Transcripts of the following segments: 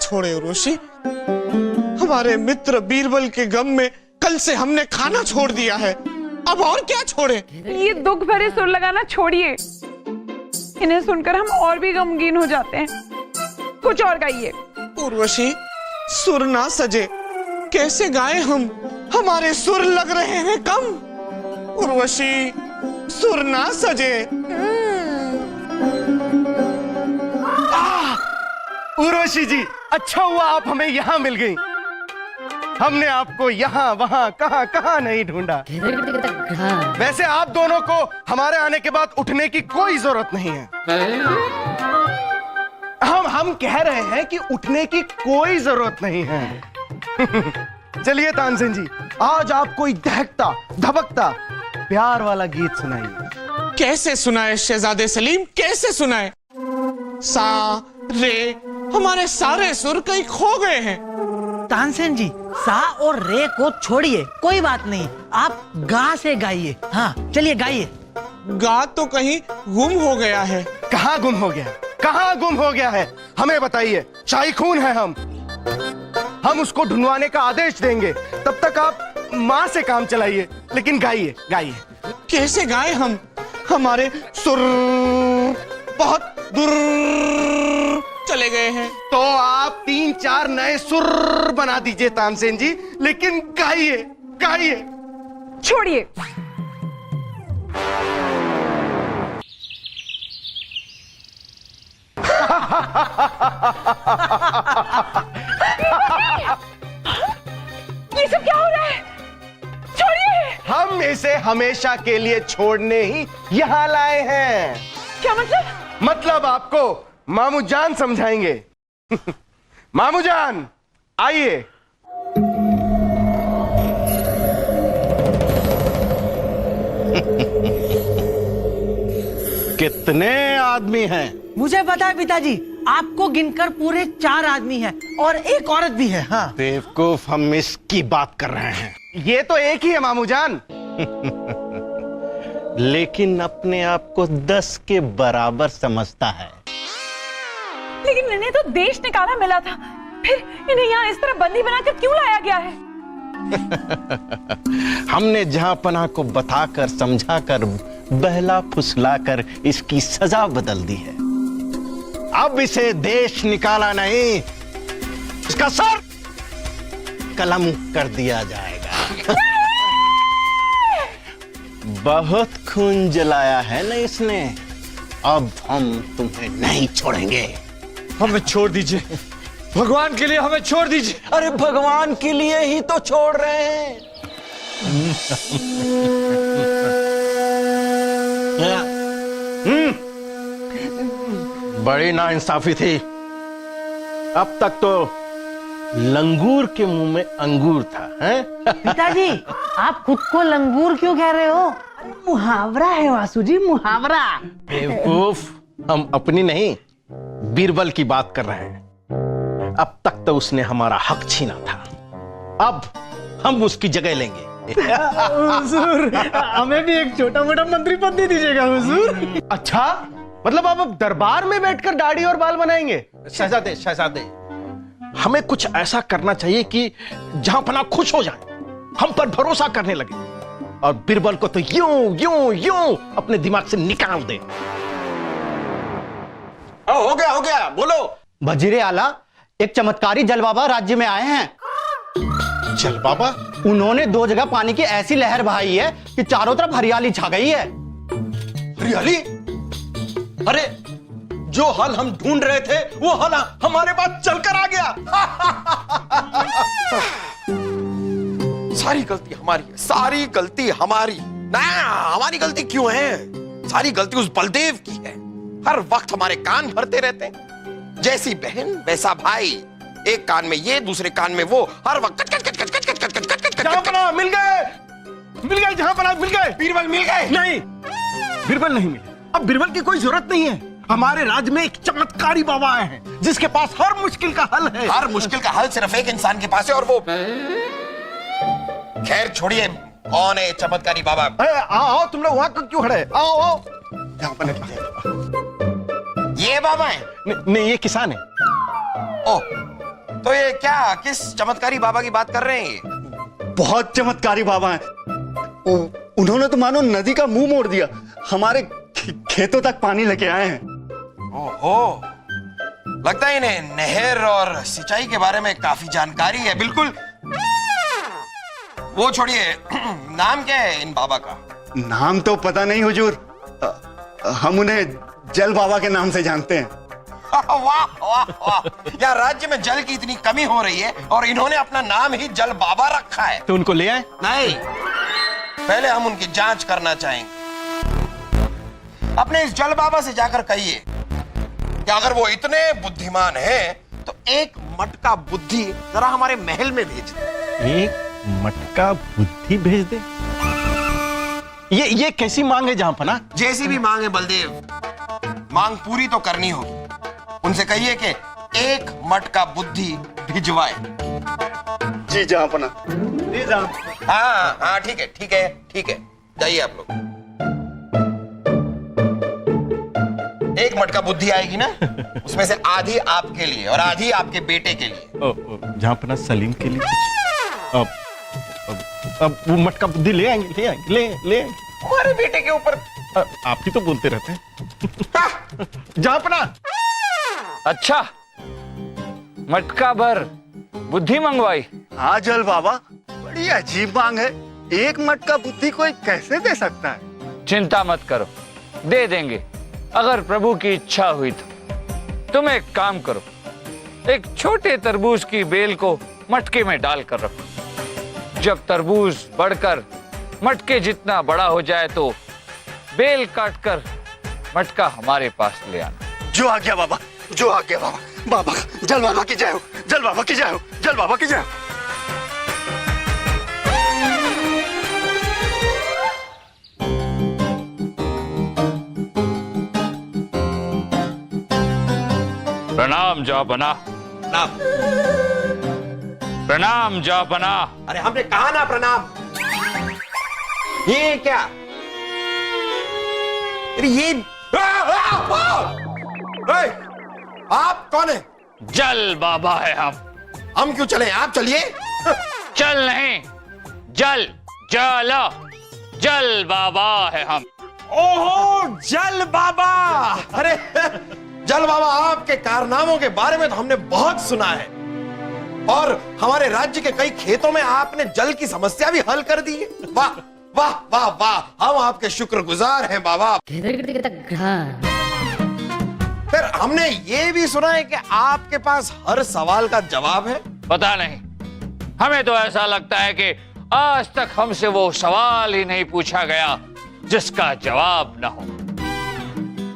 छोड़े उर्वशी? हमारे मित्र बीरबल के गम में कल से हमने खाना छोड़ दिया है, अब और क्या छोड़े? ये दुख भरे सुर लगाना छोड़िए, इन्हें सुनकर हम और भी गमगीन हो जाते हैं। कुछ और गाइए। उर्वशी, सुर ना सजे, कैसे गाएं हम? हमारे सुर लग रहे हैं कम। उर्वशी, सुर ना सजे। उर्वशी जी, अच्छा हुआ आप हमें यहाँ मिल गई। हमने आपको यहाँ वहाँ कहाँ कहाँ नहीं ढूंढा। वैसे आप दोनों को हमारे आने के बाद उठने की कोई जरूरत नहीं है। हम कह रहे हैं कि उठने की कोई जरूरत नहीं है। चलिए तानसेन जी, आज आपको एक दहकता धबकता प्यार वाला गीत सुनाइए। कैसे सुनाए शहजादे सलीम, कैसे सुनाए? सा रे, हमारे सारे सुर कहीं खो गए हैं। तानसेन जी, सा और रे को छोड़िए, कोई बात नहीं, आप गा से गाइए। हाँ चलिए गाइए। गा तो कहीं गुम हो गया है। कहाँ गुम हो गया? कहाँ गुम हो गया है? हमें बताइए। शाही खून है हम उसको ढूंढवाने का आदेश देंगे। तब तक आप माँ से काम चलाइए, लेकिन गाइए गाइए। कैसे गाए हम? हमारे सुर बहुत दूर चले गए हैं। तो आप 3-4 नए सुर बना दीजिए तानसेन जी, लेकिन गाइए गाइए। छोड़िए। ये सब क्या हो रहा है? छोड़िए। हम इसे हमेशा के लिए छोड़ने ही यहाँ लाए हैं। क्या मतलब? मतलब आपको मामू जान समझाएंगे। मामू जान, आइए। कितने आदमी हैं? मुझे पता है पिताजी, आपको गिनकर पूरे 4 आदमी हैं और एक औरत भी है। हाँ बेवकूफ, हम इसकी बात कर रहे हैं। ये तो एक ही है मामू जान। लेकिन अपने आप को 10 के बराबर समझता है। लेकिन इन्हें तो देश निकाला मिला था, फिर इन्हें यहाँ इस तरह बंदी बनाकर क्यों लाया गया है? हमने जहां पनाह को बताकर समझाकर बहला फुसलाकर इसकी सजा बदल दी है। अब इसे देश निकाला नहीं, इसका सर कलम कर दिया जाएगा। बहुत खून जलाया है ना इसने, अब हम तुम्हें नहीं छोड़ेंगे। हमें छोड़ दीजिए, भगवान के लिए हमें छोड़ दीजिए। अरे भगवान के लिए ही तो छोड़ रहे हैं। बड़ी नाइंसाफी थी। अब तक तो लंगूर के मुंह में अंगूर था, हैं? पिताजी, आप खुद को लंगूर क्यों कह रहे हो? मुहावरा है वासु जी, मुहावरा। बेवकूफ, हम अपनी नहीं बीरबल की बात कर रहे हैं। अब तक तो उसने हमारा हक छीना था, अब हम उसकी जगह लेंगे। हुजूर, हमें भी एक छोटा मोटा मंत्री पद दे दीजिएगा हुजूर। अच्छा, मतलब आप अब दरबार में बैठकर दाढ़ी और बाल बनाएंगे? शहजादे, शहजादे, हमें कुछ ऐसा करना चाहिए कि जहां पना खुश हो जाए, हम पर भरोसा करने लगे, और बीरबल को तो यूं यूं यूं अपने दिमाग से निकाल दे। हो गया, बोलो। वजीरे आला, एक चमत्कारी जल बाबा राज्य में आए हैं। चल बाबा? उन्होंने 2 जगह पानी की ऐसी लहर बहाई है कि चारों तरफ हरियाली छा गई है। हरियाली? अरे, जो हल हम ढूंढ रहे थे वो हल हमारे पास चलकर आ गया। सारी गलती हमारी है, सारी गलती हमारी। ना, हमारी गलती क्यों है? सारी गलती उस बलदेव की है। हर वक्त हमारे कान भरते रहते हैं। जैसी बहन वैसा भाई, एक कान में ये दूसरे कान में वो, हर वक्त कच कच कच कच कच कच कच कच। जहां पना मिल गए, जहां पना मिल गए। बीरबल मिल गए? नहीं, बीरबल नहीं मिले। अब बीरबल की कोई जरूरत नहीं है। हमारे राज्य में एक चमत्कारी बाबा आए हैं जिसके पास हर मुश्किल का हल है। हर मुश्किल का हल सिर्फ एक इंसान के पास है, और वो, खैर छोड़िए, कौन है चमत्कारी बाबा? आओ, तुम लोग वहां क्यों खड़े? आओ। ये बाबा है? नहीं, ये किसान है। ओ, तो ये क्या, किस चमत्कारी बाबा की बात कर रहे हैं ये? बहुत चमत्कारी बाबा हैं। उन्होंने तो मानो नदी का मुंह मोड़ दिया, हमारे खेतों तक पानी लेके आए हैं। ओहो, लगता है इन्हें नहर और सिंचाई के बारे में काफी जानकारी है। बिल्कुल। वो छोड़िए, नाम क्या है इन बाबा का? नाम तो पता नहीं हुजूर, हम उन्हें जल बाबा के नाम से जानते हैं। वाह वाह वाह, यार राज्य में जल की इतनी कमी हो रही है और इन्होंने अपना नाम ही जल बाबा रखा है। तो उनको ले आए? नहीं, पहले हम उनकी जांच करना चाहेंगे। अपने इस जल बाबा से जाकर कहिए कि अगर वो इतने बुद्धिमान हैं तो एक मटका बुद्धि जरा हमारे महल में भेज दे। एक मटका बुद्धि भेज दे? ये कैसी मांग है जहांपना? जैसी भी मांग है बलदेव, मांग पूरी तो करनी होगी। उनसे कहिए कि एक मटका बुद्धि भिजवाए। जी जहांपना, जी जहां। हाँ हाँ, ठीक है ठीक है ठीक है, जाइए आप लोग। एक मटका बुद्धि आएगी ना, उसमें से आधी आपके लिए और आधी आपके बेटे के लिए। जहांपना सलीम के लिए अब वो मटका बुद्धि ले आएंगे, ले आएंगे। हमारे बेटे के ऊपर आप ही तो बोलते रहते हैं। जहांपना। अच्छा, मटका भर बुद्धि मंगवाई? हाँ जल बाबा, बड़ी अजीब मांग है। एक मटका बुद्धि कोई कैसे दे सकता है? चिंता मत करो, दे देंगे अगर प्रभु की इच्छा हुई तो। तुम एक काम करो, एक छोटे तरबूज की बेल को मटके में डालकर रखो। जब तरबूज बढ़कर मटके जितना बड़ा हो जाए तो बेल काटकर मटका हमारे पास ले आना। जो आ गया बाबा, जो आ गया बाबा। बाबा, जल बाबा की जय हो, जल बाबा की जय हो, जल बाबा की जय हो। प्रणाम जापना। प्रणाम। प्रणाम जापना। अरे हमने कहा ना प्रणाम। ये क्या? अरे ये आप कौन है? जल बाबा है हम क्यों चले? आप चलिए। चल नहीं, जल जल जल बाबा है हम। ओहो, जल बाबा। अरे जल बाबा, आपके कारनामों के बारे में तो हमने बहुत सुना है और हमारे राज्य के कई खेतों में आपने जल की समस्या भी हल कर दी है। वाह वाह वाह वाह, हम आपके शुक्रगुजार हैं बाबा। फिर हमने ये भी सुना है कि आपके पास हर सवाल का जवाब है। पता नहीं, हमें तो ऐसा लगता है कि आज तक हमसे वो सवाल ही नहीं पूछा गया जिसका जवाब न हो।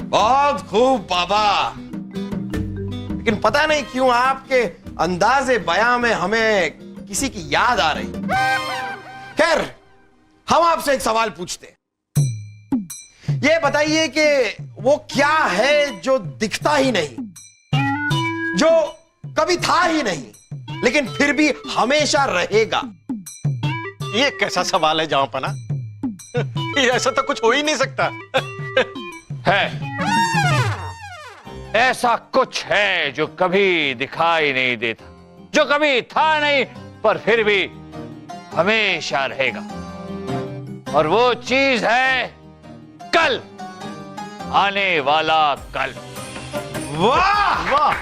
बहुत खूब बाबा, लेकिन पता नहीं क्यों आपके अंदाजे बयां में हमें किसी की याद आ रही। खैर, हम आपसे एक सवाल पूछते हैं। ये बताइए कि वो क्या है जो दिखता ही नहीं, जो कभी था ही नहीं, लेकिन फिर भी हमेशा रहेगा? ये कैसा सवाल है जहांपना? ये ऐसा तो कुछ हो ही नहीं सकता। है, ऐसा कुछ है जो कभी दिखाई नहीं देता, जो कभी था नहीं पर फिर भी हमेशा रहेगा। और वो चीज है कल, आने वाला कल। वाह वाह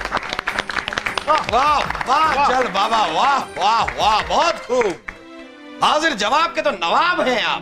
वाह वाह, चल बाबा, वाह वाह वाह, बहुत खूब। हाजिर जवाब के तो नवाब हैं आप।